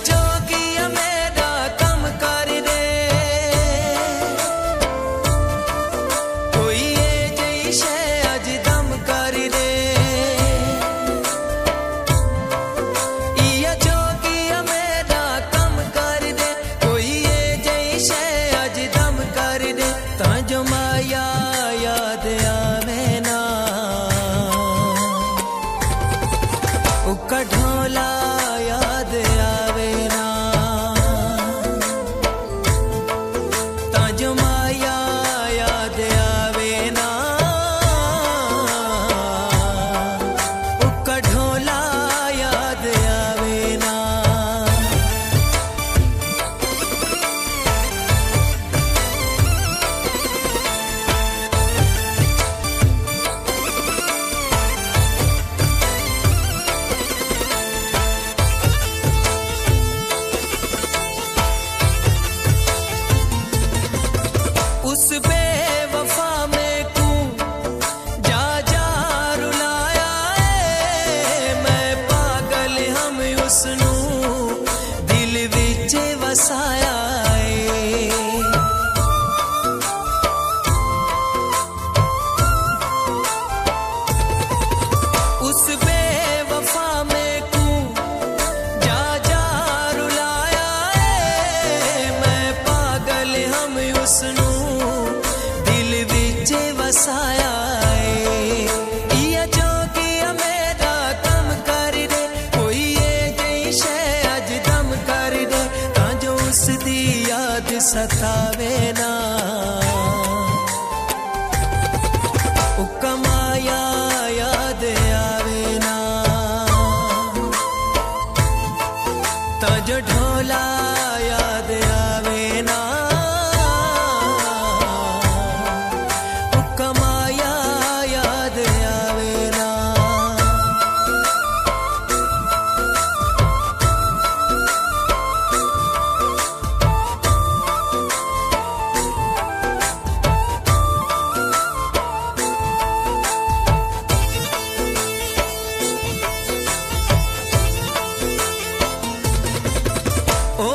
जोगिया मेरा कम कर दे कोई ये जई शे अज दम कर दे इया जोगिया मेरा कम कर दे कोई ये जई शे अज दम कर दे ता जो माया याद आवे ना उका ढोला याद आवे ना ता जो माया याद आवे ना उका ढोला याद आवे ना उस बेवफा में कू जा जा रुलाया है मैं पागल हम उसनू दिल विच वसाया है उस बेवफा में कू जा जा रुलाया है मैं पागल हम उसनू वसाया इया जोगिया मेरा कम कर दे कोई ये जई शे अज दम कर दे ता जो उस दी याद सतावे ना उका माया याद आवे ना ता जो ढोला याद आवे ना ओ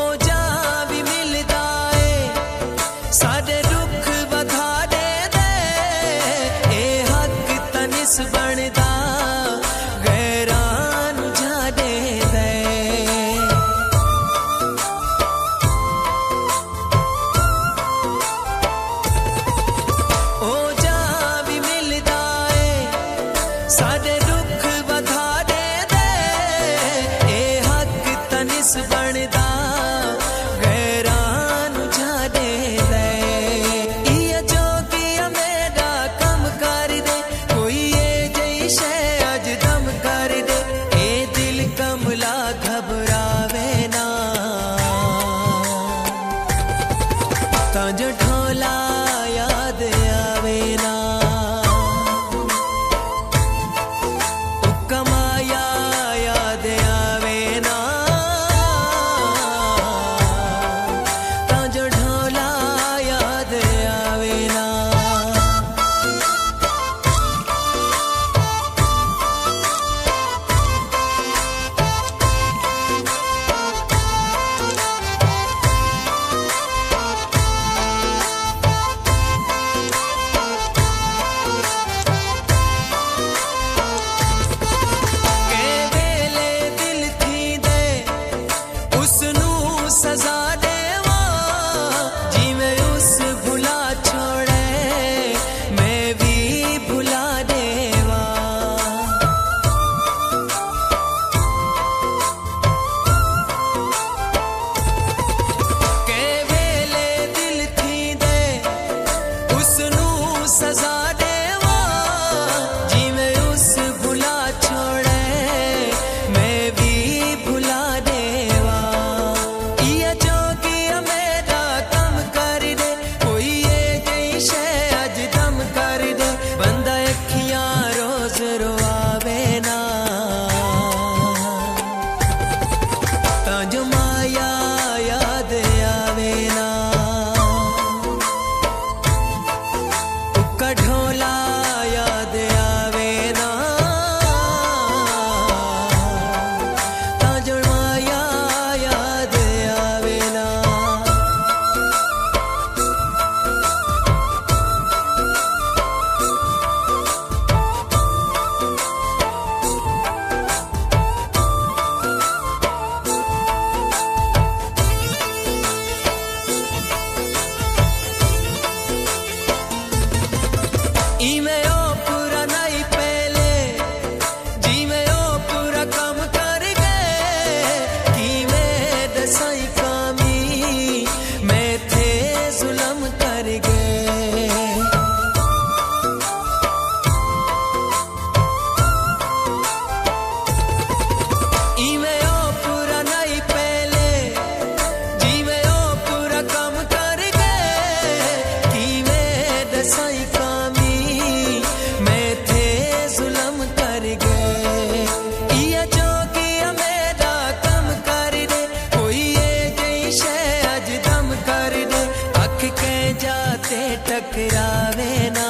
ते टकरावे ना,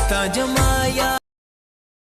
तां जो माया